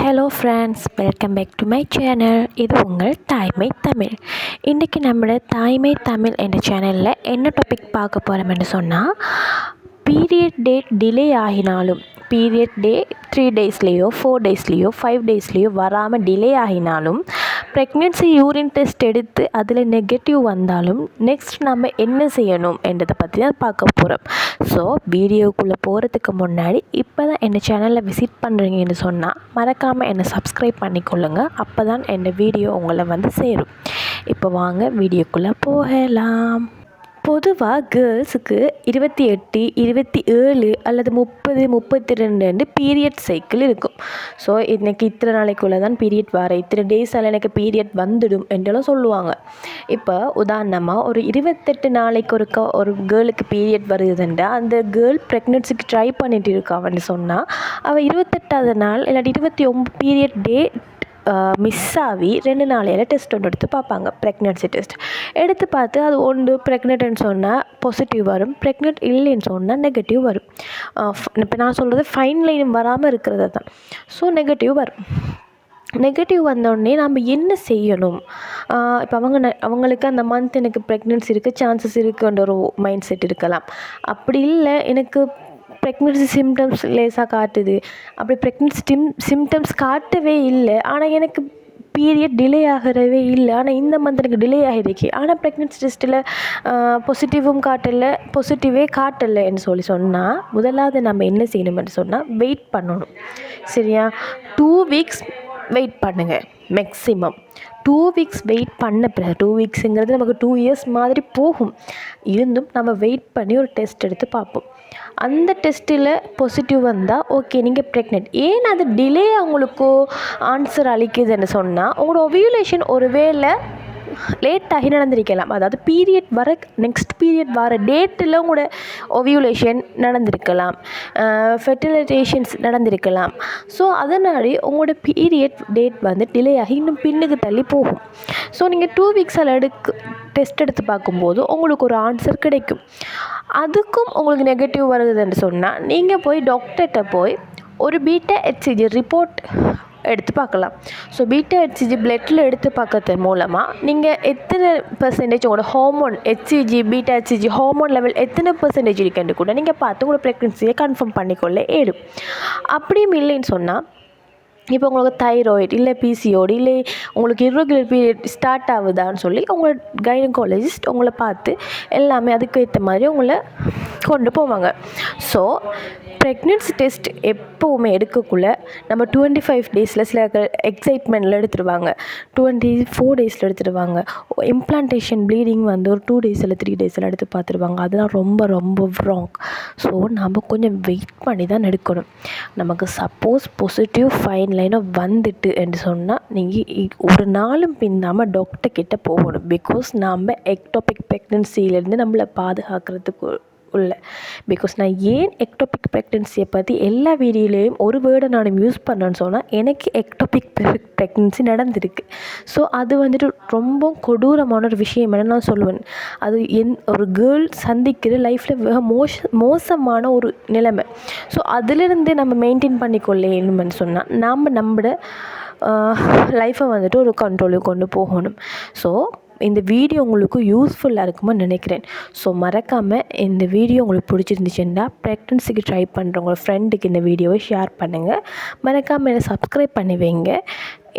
Hello friends, welcome back to my channel. இது உங்கள் தாய்மை தமிழ். இன்றைக்கி நம்மளோட தாய்மை தமிழ் என்ற சேனலில் என்ன டாபிக் பார்க்க போகிறோம்னு சொன்னால், பீரியட் டேட் டிலே ஆகினாலும், பீரியட் டே 3 டேஸ்லேயோ 4 டேஸ்லேயோ 5 டேஸ்லேயோ வராமல் டிலே ஆகினாலும், ப்ரெக்னென்சி யூரின் டெஸ்ட் எடுத்து அதில் நெகட்டிவ் வந்தாலும் நெக்ஸ்ட் நம்ம என்ன செய்யணும் என்றதை பற்றி தான் பார்க்க போகிறோம். ஸோ வீடியோக்குள்ளே போகிறதுக்கு முன்னாடி இப்போ தான் என்ன சேனலில் விசிட் பண்ணுறீங்கன்னு சொன்னால் மறக்காமல் என்னை சப்ஸ்கிரைப் பண்ணிக்கொள்ளுங்க. அப்போ தான் என் வீடியோ உங்களை வந்து சேரும். இப்போ வாங்க வீடியோக்குள்ளே போகலாம். பொதுவாக கேர்ள்ஸுக்கு 28, 27 அல்லது 30, 32 பீரியட் சைக்கிள் இருக்கும். ஸோ இன்றைக்கி இத்தனை நாளைக்குள்ளே தான் பீரியட் வர, இத்தனை டேஸால் எனக்கு பீரியட் வந்துடும் என்றெல்லாம் சொல்லுவாங்க. இப்போ உதாரணமாக ஒரு 28 நாளைக்கு ஒரு கேர்ளுக்கு பீரியட் வருதுன்றா அந்த கேர்ள் ப்ரெக்னென்சிக்கு ட்ரை பண்ணிட்டு இருக்கான்னு சொன்னால் அவள் 28வது நாள் இல்லாட்டி 29 பீரியட் டே மிஸ் ஆகி 2 நாளையில் டெஸ்ட் ஒன்று எடுத்து பார்ப்பாங்க. ப்ரெக்னென்சி டெஸ்ட் எடுத்து பார்த்து அது ஒன்று ப்ரெக்னென்ட்னு சொன்னால் பாசிட்டிவ் வரும், ப்ரெக்னென்ட் இல்லைன்னு சொன்னால் நெகட்டிவ் வரும். இப்போ நான் சொல்கிறது ஃபைன் லைன் வராமல் இருக்கிறது தான். ஸோ நெகட்டிவ் வரும். நெகட்டிவ் வந்தோடனே நம்ம என்ன செய்யணும்? இப்போ அவங்களுக்கு அந்த மந்த் எனக்கு ப்ரெக்னென்சி இருக்குது, சான்சஸ் இருக்குன்ற ஒரு மைண்ட் செட் இருக்கலாம். அப்படி இல்லை, எனக்கு ப்ரெக்னென்சி சிம்டம்ஸ் லேசாக காட்டுது, அப்படி ப்ரெக்னென்சி சிம்டம்ஸ் காட்டவே இல்லை, ஆனால் எனக்கு பீரியட் டிலே ஆகிறவே இல்லை, ஆனால் இந்த மந்த் எனக்கு டிலே ஆகிருக்கு, ஆனால் ப்ரெக்னென்சி டெஸ்ட்டில் பாசிட்டிவும் காட்டலை, பாசிட்டிவே காட்டலைன்னு சொன்னால் முதலாவது நம்ம என்ன செய்யணும்னு சொன்னால் வெயிட் பண்ணணும். சரியா? 2 வீக்ஸ் வெயிட் பண்ணுங்கள். மேக்ஸிமம் 2 வீக்ஸ் வெயிட் பண்ண பிறகு, 2 வீக்ஸுங்கிறது நமக்கு 2 இயர்ஸ் மாதிரி போகும். இருந்தும் நம்ம வெயிட் பண்ணி ஒரு டெஸ்ட் எடுத்து பார்ப்போம். அந்த டெஸ்ட்டில் பாசிட்டிவ் வந்தால் ஓகே, நீங்கள் ப்ரெக்னென்ட். ஏன் அது டிலே அவங்களுக்கு ஆன்சர் அளிக்குதுன்னு சொன்னால், உங்களோட ஓவியுலேஷன் ஒரு வேளை லேட்டாகி நடந்திருக்கலாம். அதாவது பீரியட் வர நெக்ஸ்ட் பீரியட் வர டேட்டில் உங்களோட ஓவியுலேஷன் நடந்திருக்கலாம், ஃபெர்டிலைசேஷன்ஸ் நடந்திருக்கலாம். ஸோ அதனாலே உங்களோட பீரியட் டேட் வந்து டிலே ஆகி இன்னும் பின்னுக்கு தள்ளி போகும். ஸோ நீங்கள் 2 வீக்ஸில் டெஸ்ட் எடுத்து பார்க்கும்போது உங்களுக்கு ஒரு ஆன்சர் கிடைக்கும். அதுக்கும் உங்களுக்கு நெகட்டிவ் வருதுன்னு சொன்னால் நீங்கள் போய் டாக்டர்கிட்ட போய் ஒரு பீட்டா ஹெச்சிஜி ரிப்போர்ட் எடுத்து பார்க்கலாம். ஸோ பீட்டா ஹெச்சிஜி பிளட்டில் எடுத்து பார்க்கறது மூலமாக நீங்கள் எத்தனை பெர்சன்டேஜ் உங்களோட hormone HCG beta HCG hormone level எத்தனை பெர்சன்டேஜ் இருக்குன்னு கூட நீங்கள் பார்த்து உங்களோட ப்ரெக்னென்சியை கன்ஃபார்ம் பண்ணிக்கொள்ள ஏடும். அப்படியும் இல்லைன்னு சொன்னால், இப்போ உங்களுக்கு தைராய்டு இல்லை பிசிஓடி இல்லை உங்களுக்கு இர்ரெகுலர் பீரியட் ஸ்டார்ட் ஆகுதான்னு சொல்லி உங்களோட கைனகாலஜிஸ்ட் உங்களை பார்த்து எல்லாமே அதுக்கு ஏற்ற மாதிரி உங்களை கொண்டு போவாங்க. ஸோ ப்ரெக்னென்சி டெஸ்ட் எப்போவுமே எடுக்கக்குள்ளே நம்ம 25 டேஸில் சில எக்ஸைட்மெண்ட்டில் எடுத்துடுவாங்க, 24 டேஸில் எடுத்துடுவாங்க. இம்ப்ளான்டேஷன் ப்ளீடிங் வந்து ஒரு 2 டேஸில் 3 டேஸில் எடுத்து பார்த்துருவாங்க. அதெல்லாம் ரொம்ப ரொம்ப ராங். ஸோ நம்ம கொஞ்சம் வெயிட் பண்ணி தான் எடுக்கணும். நமக்கு சப்போஸ் பாசிட்டிவ் ஃபைன் லைனாக வந்துட்டு என்று சொன்னால் நீங்கள் ஒரு நாளும் பின்னாமல் டாக்டர் கிட்டே போகணும். பிகாஸ் நாம் எக்டோபிக் ப்ரெக்னென்சியிலேருந்து நம்மளை பாதுகாக்கிறதுக்கு உள்ள. பிகாஸ் நான் ஏன் எக்டோபிக் ப்ரெக்னென்சியை பற்றி எல்லா வீடியோலையும் ஒரு வேர்டை நான் யூஸ் பண்ணேன்னு சொன்னால், எனக்கு எக்டோபிக் ப்ரெக்னென்சி நடந்திருக்கு. ஸோ அது வந்துட்டு ரொம்ப கொடூரமான ஒரு விஷயம் என நான் சொல்லுவேன். அது ஒரு கேர்ள் சந்திக்கிற லைஃப்பில் மிக மோசமான ஒரு நிலைமை. ஸோ அதிலிருந்து நம்ம மெயின்டைன் பண்ணிக்கொள்ளணும்னு சொன்னால் நம்மளோட லைஃப்பை வந்துட்டு ஒரு கண்ட்ரோலுக்கு கொண்டு போகணும். ஸோ இந்த வீடியோ உங்களுக்கு யூஸ்ஃபுல்லாக இருக்குமா நினைக்கிறேன். ஸோ மறக்காமல் இந்த வீடியோ உங்களுக்கு பிடிச்சிருந்துச்சுன்னா ப்ரெக்னென்சிக்கு ட்ரை பண்ணுறவங்க ஃப்ரெண்டுக்கு இந்த வீடியோவை ஷேர் பண்ணுங்கள். மறக்காமல் என்னை சப்ஸ்கிரைப் பண்ணி வைங்க.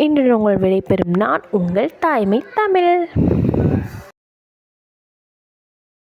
இன்று உங்கள் விடைபெறும் நான் உங்கள் தாய்மை தமிழ்.